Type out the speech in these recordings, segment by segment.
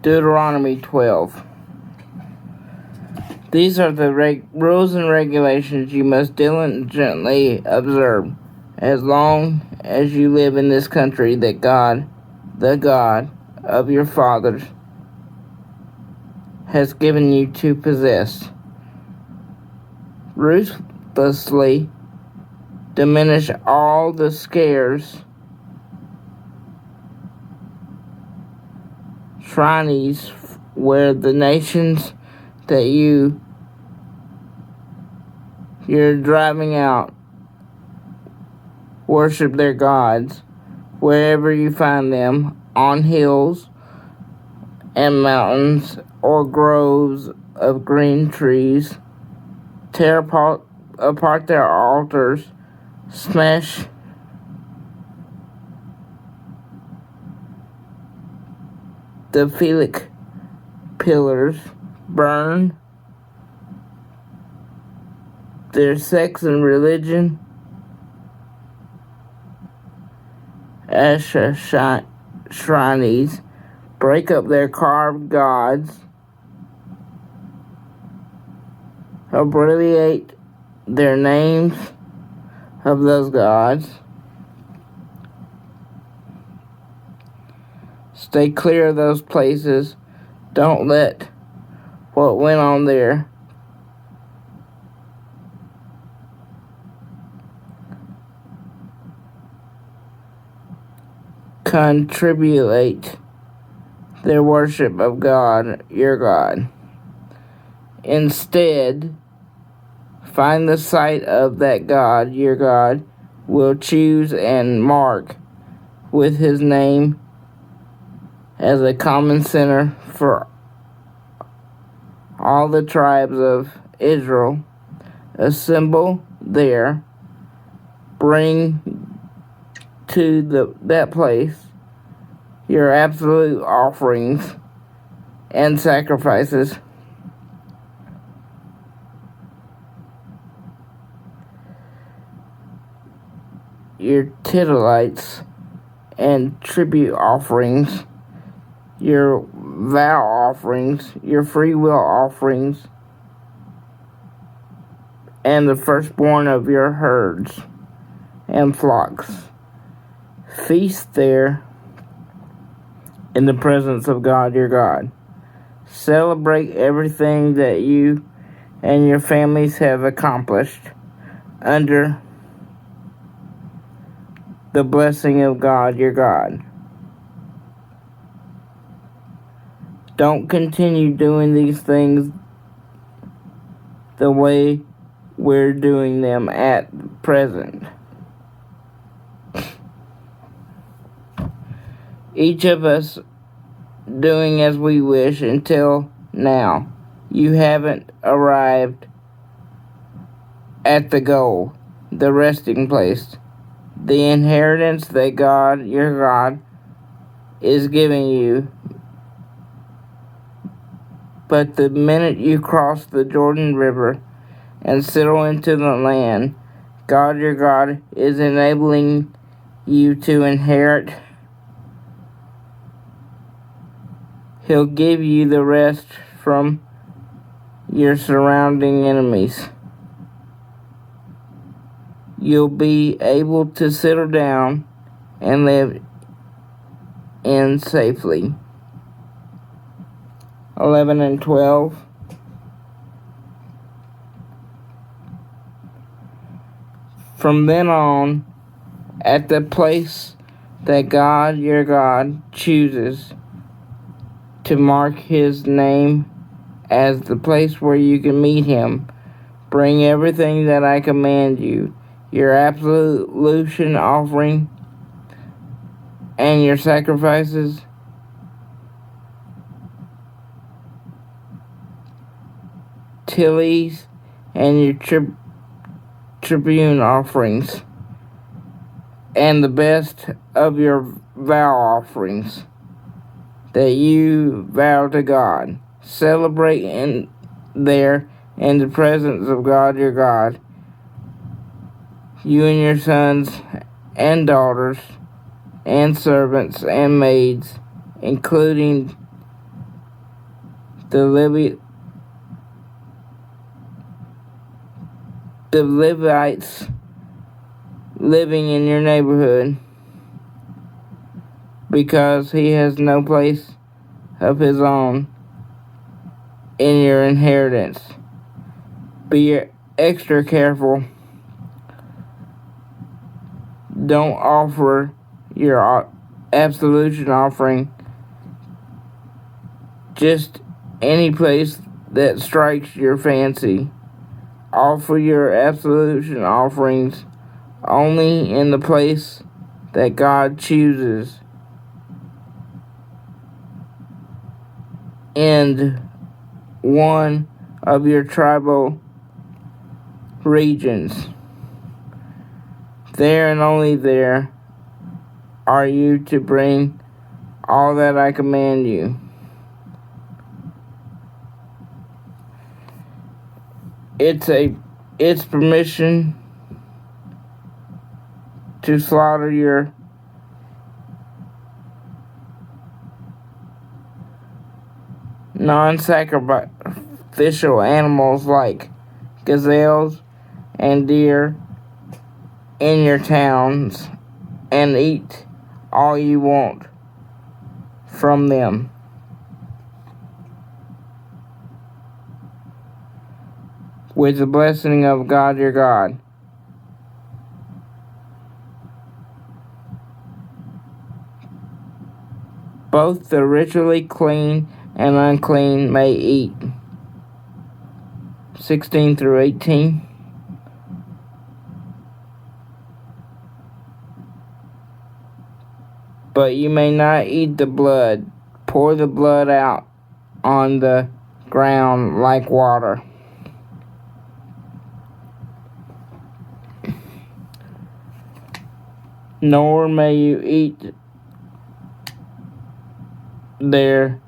Deuteronomy 12. These are the rules and regulations you must diligently observe as long as you live in this country that God, the God of your fathers, has given you to possess. Ruthlessly diminish all the scarce shrines where the nations that you're driving out worship their gods wherever you find them, on hills and mountains or groves of green trees. Tear apart their altars, smash the phallic pillars, burn their sex and religion, Asherah shrines, break up their carved gods, obliterate their names of those gods. Stay clear of those places. Don't let what went on there contribute their worship of God, your God. Instead, find the site of that God, your God, will choose and mark with his name as a common center for all the tribes of Israel. Assemble there, bring to that place your absolute offerings and sacrifices. Your tithes and tribute offerings, your vow-offerings, your freewill-offerings, and the firstborn of your herds and flocks. Feast there in the presence of God your God. Celebrate everything that you and your families have accomplished under the blessing of God your God. Don't continue doing these things the way we're doing them at present. Each of us doing as we wish until now. You haven't arrived at the goal, the resting place, the inheritance that God, your God, is giving you. But the minute you cross the Jordan River and settle into the land, God, your God, is enabling you to inherit. He'll give you the rest from your surrounding enemies. You'll be able to settle down and live in safely. 11 and 12. From then on, at the place that God, your God, chooses to mark his name as the place where you can meet him, bring everything that I command you, your absolution offering and your sacrifices, tithes and your tribute offerings, and the best of your vow offerings that you vow to God. Celebrate in the presence of God your God, you and your sons and daughters and servants and maids, including the Levites living in your neighborhood, because he has no place of his own in your inheritance. Be extra careful. Don't offer your absolution offering just any place that strikes your fancy. Offer your absolution offerings only in the place that God chooses, in one of your tribal regions. There and only there are you to bring all that I command you. It's permission to slaughter your non-sacrificial animals like gazelles and deer in your towns, and eat all you want from them. With the blessing of God your God. Both the ritually clean and unclean may eat. 16 through 18. But you may not eat the blood. Pour the blood out on the ground like water. Nor may you eat there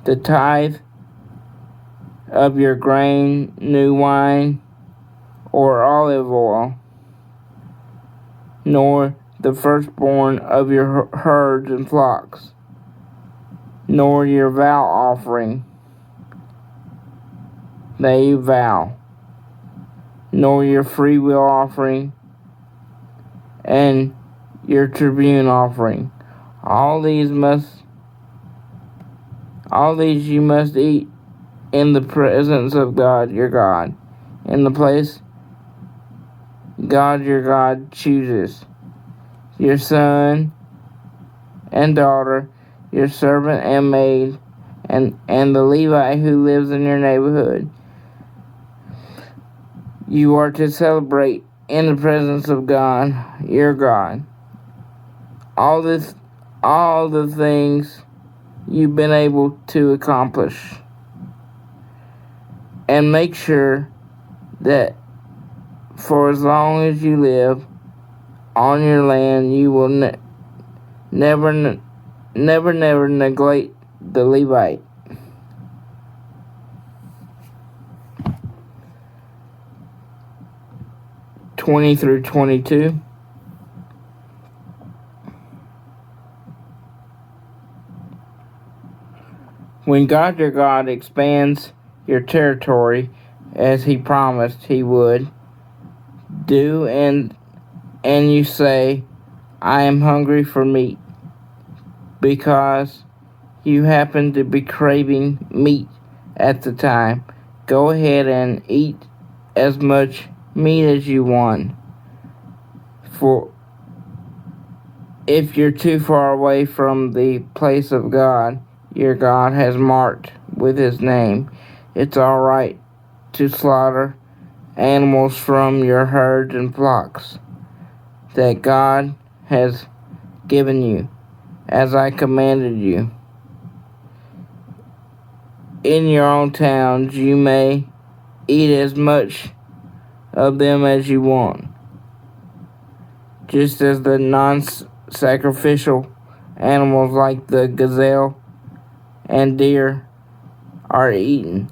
the tithe of your grain, new wine, or olive oil, nor the firstborn of your herds and flocks, nor your vow offering that you vow, nor your freewill offering and your tribute offering. All these you must eat in the presence of God your God, in the place God your God chooses. Your son and daughter, your servant and maid, and the Levite who lives in your neighborhood. You are to celebrate in the presence of God, your God. All the things you've been able to accomplish. And make sure that for as long as you live on your land, you will never neglect the Levite. (20 through 22). When God your God expands your territory as he promised he would do, and you say, I am hungry for meat, because you happen to be craving meat at the time, go ahead and eat as much meat as you want. For if you're too far away from the place of God your God has marked with his name, it's all right to slaughter animals from your herds and flocks that God has given you, as I commanded you. In your own towns you may eat as much of them as you want, just as the non-sacrificial animals like the gazelle and deer are eaten.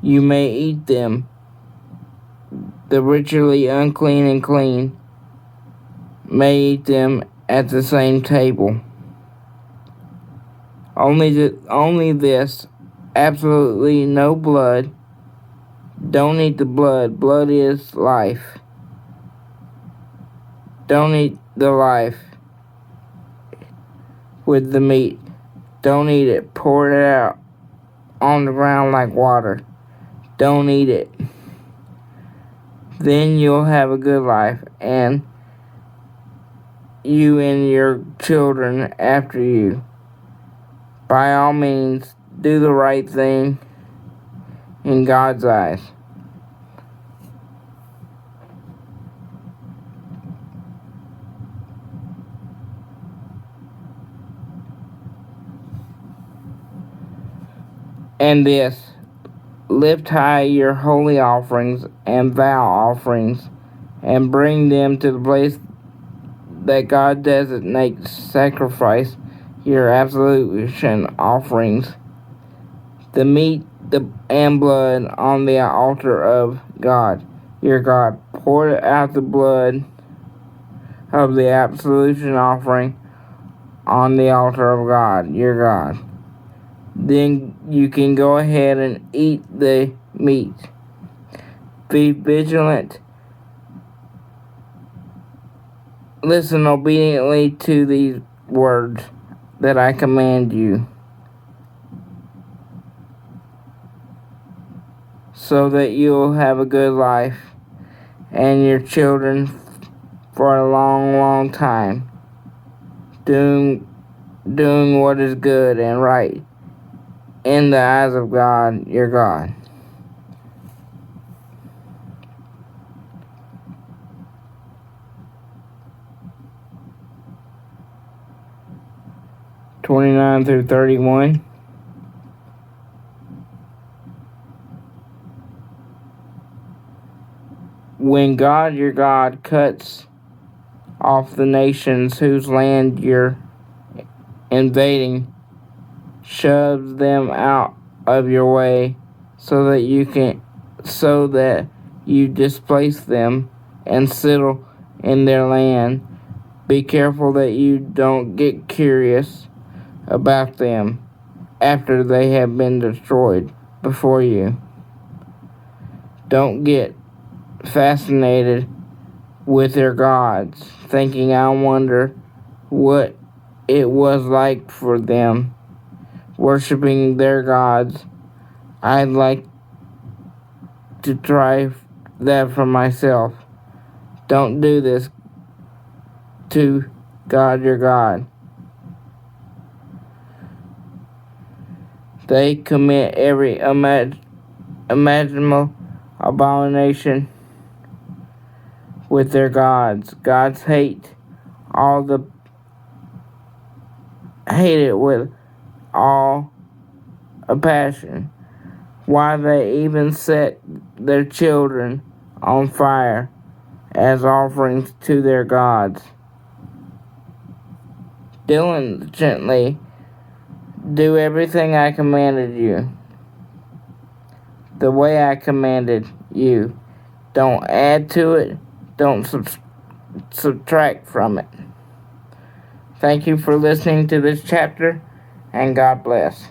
You may eat them the ritually unclean and clean may eat them at the same table. Only this, absolutely no blood. Don't eat the blood. Blood is life. Don't eat the life with the meat. Don't eat it. Pour it out on the ground like water. Don't eat it. Then you'll have a good life, and you and your children after you. By all means, do the right thing in God's eyes. And this, lift high your holy offerings and vow offerings, and bring them to the place that God designates. Sacrifice your absolution offerings, the meat and blood on the altar of God, your God. Pour out the blood of the absolution offering on the altar of God, your God. Then you can go ahead and eat the meat. Be vigilant. Listen obediently to these words that I command you, so that you'll have a good life and your children for a long, long time, doing what is good and right in the eyes of God, your God. (29 through 31). When God, your God, cuts off the nations whose land you're invading, shoves them out of your way so that you displace them and settle in their land. Be careful that you don't get curious about them after they have been destroyed before you. Don't get fascinated with their gods, thinking, I wonder what it was like for them worshiping their gods. I'd like to try that for myself. Don't do this to God, your God. They commit every imaginable abomination with their gods. Gods hate it with all a passion. Why they even set their children on fire as offerings to their gods. Diligently do everything I commanded you, the way I commanded you. Don't add to it. Don't subtract from it. Thank you for listening to this chapter, and God bless.